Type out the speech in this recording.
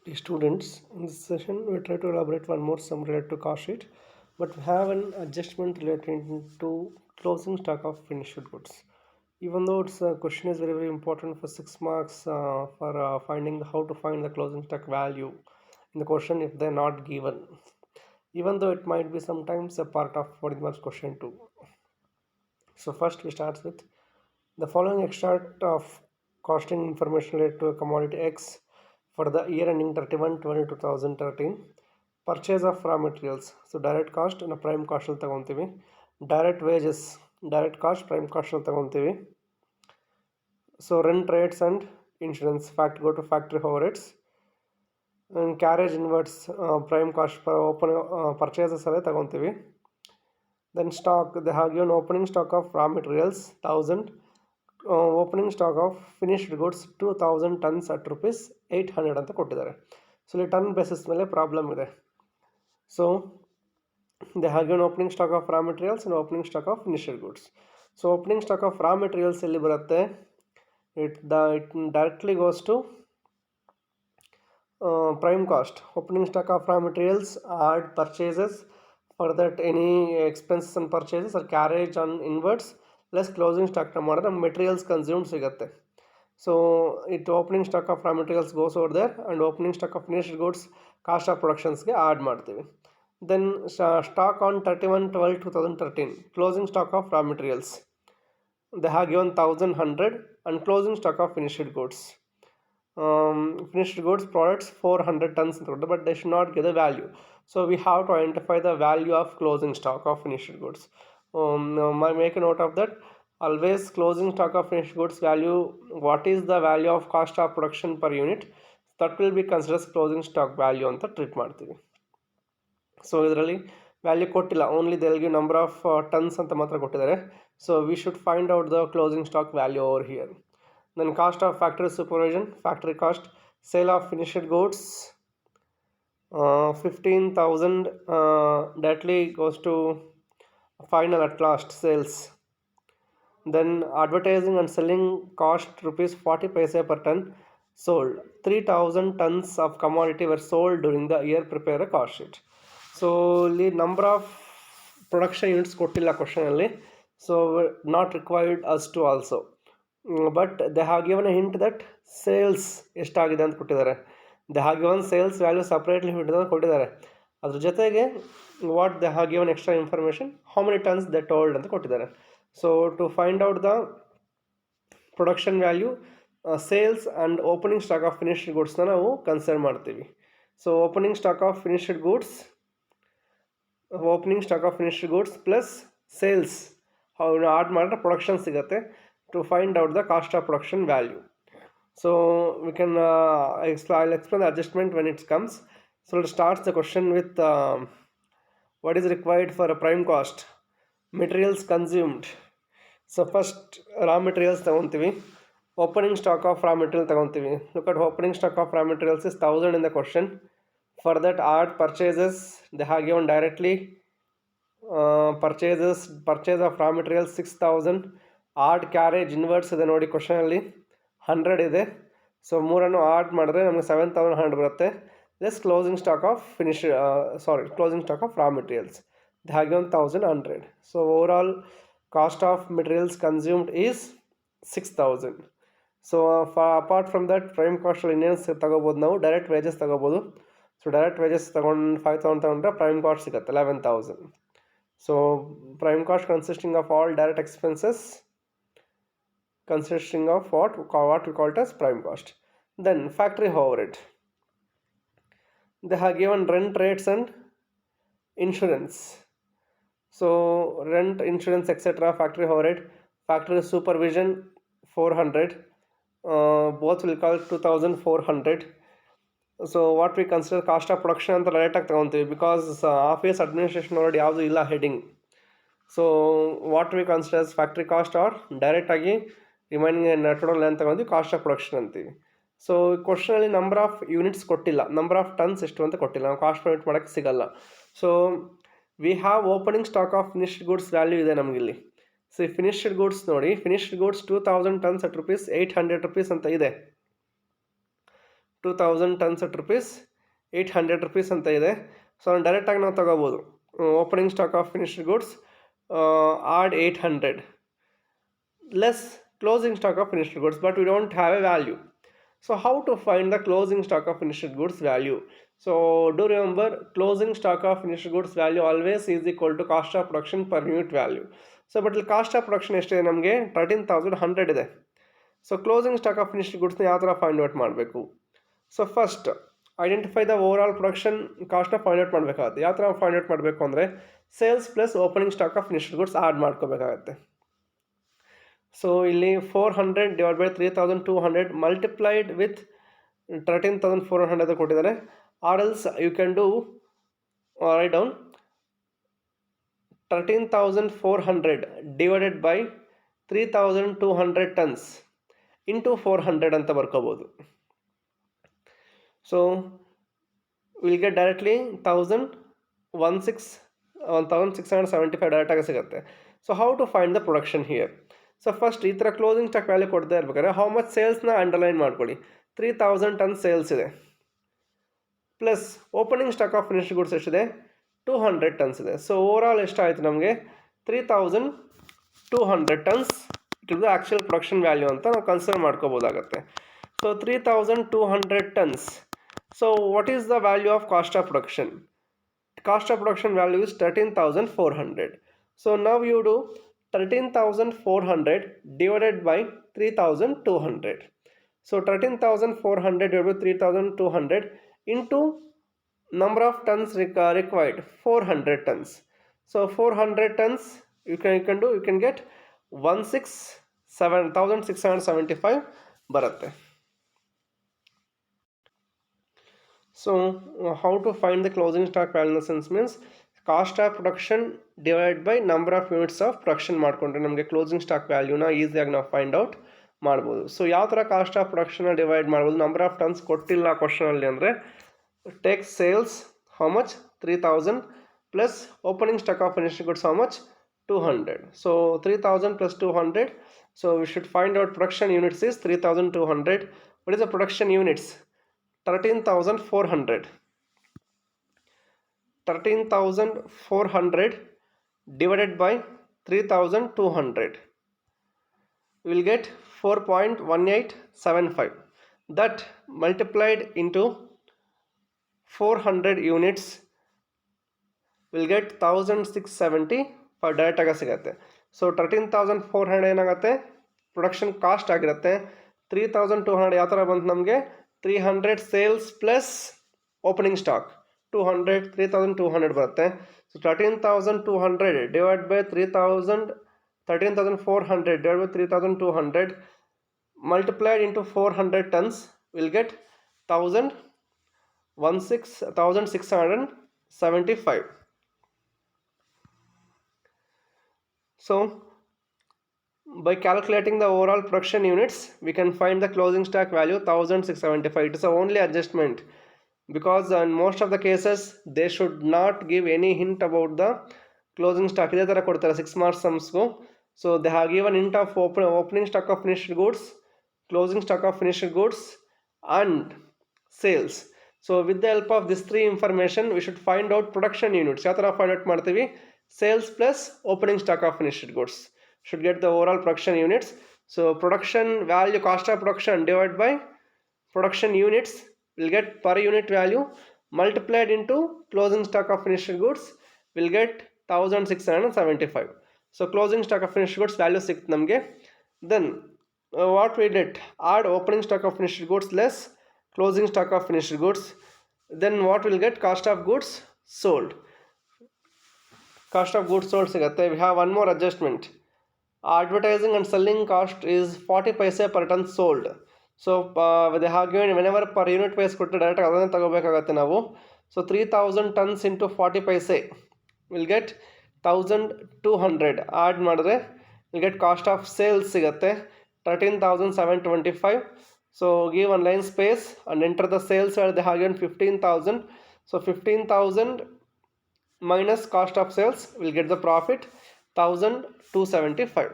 Dear students, in this session we try to elaborate one more sum related to cost sheet, but we have an adjustment related to closing stock of finished goods. Even though it's a question is very important for 6 marks for finding how to find the closing stock value in the question if they're not given. Even though it might be sometimes a part of 40 marks question too. So first we start with the following extract of costing information related to a commodity X for the year ending 31/12/2013. Purchase of raw materials. So direct cost and prime cost ಅಲ್ಲಿ ತಗೊಂತೀವಿ. Direct wages, direct cost, prime cost ಅಲ್ಲಿ ತಗೊಂತೀವಿ. So rent rates and insurance, go to factory overheads. And carriage inverts prime cost per open purchases ಅಲ್ಲೇ ತಗೊಂತೀವಿ. Then stock, they have given opening stock of raw materials 1000, opening stock of finished goods 2000 tons at rupees 800 ಅಂತ ಕೊಟ್ಟಿದ್ದಾರೆ. So ಇಲ್ಲಿ ton basis ಮೇಲೆ problem ಇದೆ. So they have given opening stock of raw materials and opening stock of finished goods. So opening stock of raw materials ಎಲ್ಲಿ ಬರುತ್ತೆ? It directly goes to prime cost. Opening stock of raw materials, add purchases, for that any expenses and purchases or carriage on inwards less closing stock ಮಾಡಿದ್ರೆ materials consumed ಸಿಗುತ್ತೆ. So it opening stock of raw materials goes over there and opening stock of finished goods cost of productionsಗೆ add ಮಾಡ್ತೀವಿ. Then stock on 31/12/2013 closing stock of raw materials, they have given 1100 and closing stock of finished goods. Finished goods products 400 tons, but they should not give the value. So we have to identify the value of closing stock of finished goods. Make a note of that. Always closing stock of finished goods value, what is the value of cost of production per unit, that will be considered as closing stock value ಅಂತ treat ಮಾಡ್ತೀವಿ. So ಇದರಲ್ಲಿ value ಕೊಟ್ಟಿಲ್ಲ, only they will give number of tons ಅಂತ ಮಾತ್ರ ಕೊಟ್ಟಿದ್ದಾರೆ. So we should find out the closing stock value over here. Then cost of factory supervision, factory cost, sale of finished goods 15,000 directly goes to final at last sales. Then advertising and selling cost rupees 40 paise per ton sold. 3,000 tons of commodity were sold during the year. Prepare a cost sheet. So the number of production units ಕೊಟ್ಟಿಲ್ಲ question ಅಲ್ಲಿ, so not required us to also. But they have given a hint that sales ಎಷ್ಟಾಗಿದೆ ಅಂತ ಕೊಟ್ಟಿದ್ದಾರೆ. They have given sales value separately ಕೊಟ್ಟಿದ್ದಾರೆ. ಅದ್ರ ಜೊತೆಗೆ what they have given extra information, how many tons they told ಅಂತ ಕೊಟ್ಟಿದ್ದಾರೆ. So to find out the production value, sales and opening stock of finished ಗೂಡ್ಸ್ನ ನಾವು ಕನ್ಸಿಡರ್ ಮಾಡ್ತೀವಿ. So opening stock of finished goods plus sales add ಮಾಡಿದ್ರೆ production ಸಿಗುತ್ತೆ to find out the cost of production value. So we can I'll explain the adjustment when it comes. So let's start the question with what is required for a prime cost. Materials consumed. So first raw materials ತಗೊಂತೀವಿ. Opening stock of raw material ತಗೊಂತೀವಿ. Look at opening stock of raw materials is 1000 in the question. For that add purchases, they have given directly purchase of raw materials 6000. Add carriage inwards ಇದೆ ನೋಡಿ ಕ್ವಶನಲ್ಲಿ 100 ಇದೆ. So ಮೂರನ್ನು add ಮಾಡಿದ್ರೆ ನಮಗೆ 7100 ಬರುತ್ತೆ. This closing stock of closing stock of raw materials they have given 1100. So overall cost of materials consumed is 6000. So apart from that prime ಕಾಸ್ಟಲ್ಲಿ ಇನ್ನೇನು ತಗೋಬೋದು, ನಾವು ಡೈರೆಕ್ಟ್ ವೇಜಸ್ ತಗೋಬೋದು. ಸೊ ಡೈರೆಕ್ಟ್ ವೇಜಸ್ ತಗೊಂಡು 5000 ತಗೊಂಡ್ರೆ ಪ್ರೈಮ್ ಕಾಸ್ಟ್ ಸಿಗುತ್ತೆ 11000. So prime cost consisting of all direct expenses, consisting of what we call it as prime cost. Then factory overhead, they have given rent rates and insurance. So rent, insurance, etc. Factory overhead, factory supervision 400, both will call 2400. So what we consider cost of production ಅಂತ direct ಆಗಿ ತಗೊಂತೀವಿ, because office administration ನೋಡಿ ಯಾವುದು ಇಲ್ಲ heading. So what we consider factory cost are direct ಆಗಿ remaining total ಏನು ತಗೊಂಡು cost of production ಅಂತೀವಿ. ಸೊ ಕ್ವಶನಲ್ಲಿ ನಂಬರ್ ಆಫ್ ಯೂನಿಟ್ಸ್ ಕೊಟ್ಟಿಲ್ಲ, ನಂಬರ್ ಆಫ್ ಟನ್ಸ್ ಎಷ್ಟು ಅಂತ ಕೊಟ್ಟಿಲ್ಲ, ನಾವು ಕಾಸ್ಟ್ ಪ್ರೊಡಕ್ಟ್ ಮಾಡೋಕ್ಕೆ ಸಿಗಲ್ಲ. So we have opening stock of finished goods value ಇದೆ ನಮಗಿಲ್ಲಿ. ಸೊ ಫಿನಿಶ್ಡ್ ಗೂಡ್ಸ್ ನೋಡಿ, finished goods 2000 tons at rupees 800 rupees ಅಂತ ಇದೆ. 2000 tons at rupees 800 rupees ಅಂತ ಇದೆ. ಸೊ ಡೈರೆಕ್ಟಾಗಿ ನಾವು ತಗೋಬೋದು opening stock of finished goods add 800 less closing stock of finished goods, but we don't have a value. So how to find the closing stock of finished goods value? So do remember, closing stock of finished goods value always is equal to cost of production per unit value. So but the cost of production ಎಷ್ಟಿದೆ ನಮಗೆ 13100 ಇದೆ. So closing stock of finished ಗುಡ್ಸ್ನ ಯಾವ ಥರ find out ಮಾಡಬೇಕು? So first identify the overall production ಕಾಸ್ಟ್ನ find out ಮಾಡಬೇಕಾಗುತ್ತೆ. ಯಾವ ಥರ ಫೈಂಡ್ ಔಟ್ ಮಾಡಬೇಕು ಅಂದರೆ sales plus opening stock of finished goods add ಮಾಡ್ಕೋಬೇಕಾಗತ್ತೆ. ಸೊ ಇಲ್ಲಿ 400 ಡಿವೈಡ್ ಬೈ 3200 ಮಲ್ಟಿಪ್ಲೈಡ್ ವಿತ್ 13400 ಕೊಟ್ಟಿದ್ದಾರೆ. Or else you can do write down 13400 divided by 3200 tons into 400 ಅಂತ ಬರ್ಕೋಬೋದು. ಸೊ ವಿಲ್ ಗೆಟ್ ಡೈರೆಕ್ಟ್ಲಿ 1675 ಡೈರೆಕ್ಟಾಗಿ ಸಿಗುತ್ತೆ. So how to find the production here? So first ಈ ಥರ closing stock value ಕೊಡ್ತಾ ಇರ್ಬೇಕಾದ್ರೆ how much ಸೇಲ್ಸ್ನ underline ಮಾಡ್ಕೊಳ್ಳಿ. 3000 ಟನ್ಸ್ ಸೇಲ್ಸ್ ಇದೆ, plus opening stock of finished goods ಎಷ್ಟಿದೆ 200 ಟನ್ಸ್ ಇದೆ. ಸೊ ಓವರಾಲ್ ಎಷ್ಟಾಯಿತು ನಮಗೆ 3200 tons it will actual production value ಅಂತ ನಾವು ಕನ್ಸಿಡರ್ ಮಾಡ್ಕೋಬೋದಾಗತ್ತೆ. So 3200 tons. So what is the value of cost of production? Cost of production value is 13400. So ನಾವು you do 13400 divided by 3200. So 13400 divided by 3200 into number of tons required 400 tons. So 400 tons you can get 1675 ಬರುತ್ತೆ. So how to find the closing stock value in the sense means cost of production divide by number of units of production ಮಾಡಿಕೊಂಡ್ರೆ ನಮಗೆ closing stock ವ್ಯಾಲ್ಯೂನ ಈಸಿಯಾಗಿ ನಾವು find out ಮಾಡ್ಬೋದು. So ಯಾವ ಥರ cost of ಪ್ರೊಡಕ್ಷನ್ನ divide ಮಾಡ್ಬೋದು? Number of tons ಕೊಟ್ಟಿಲ್ಲ ಕ್ವಶನಲ್ಲಿ ಅಂದರೆ take sales how much 3000 plus opening stock of finished goods how much 200. So 3000 plus 200. So we should find out production units is 3200. What is the production units? 13400. 13400 divided by 3200 we will get 4.1875. that multiplied into 400 units will get 1675 direct ಆಗಿ ಸಿಗುತ್ತೆ. So 13400 ಏನಾಗುತ್ತೆ production cost ಆಗಿರುತ್ತೆ. 3200 ಯಾವ ಥರ ಬಂತು ನಮಗೆ 300 sales plus opening stock 3200 ಬರುತ್ತೆ. So 13200 divide by 13400 divide by 3200 multiplied into 400 tons will get 1675. So by calculating the overall production units we can find the closing stock value 1675. It is the only adjustment, because in most of the cases they should not give any hint about the closing stock. ಇದೇ ಥರ ಕೊಡ್ತಾರೆ 6 marks sumsಗೂ. So they have given hint of opening stock of finished goods, closing stock of finished goods and sales. So with the help of this three information we should find out production units. ಯಾವ ಥರ find out ಮಾಡ್ತೀವಿ? Sales plus opening stock of finished goods should get the overall production units. So production value, cost of production divided by production units will get per unit value multiplied into closing stock of finished goods will get 1675. So closing stock of finished goods value ಸಿಕ್ತು ನಮಗೆ. Then what we did, add opening stock of finished goods less closing stock of finished goods. Then what will get? Cost of goods sold. Cost of goods sold ಸಿಗುತ್ತೆ. We have one more adjustment. Advertising and selling cost is 40 paise per ton sold. So they have given whenever per unit price ಕೊಟ್ಟು direct ಅದನ್ನು ತಗೋಬೇಕಾಗತ್ತೆ ನಾವು. So 3000 tons into 40 paise will get 1200. Add ಮಾಡಿದ್ರೆ will get cost of sales ಸಿಗುತ್ತೆ 13725. So give one line space and enter the sales where they have given 15,000. So 15,000 minus cost of sales will get the profit 1275.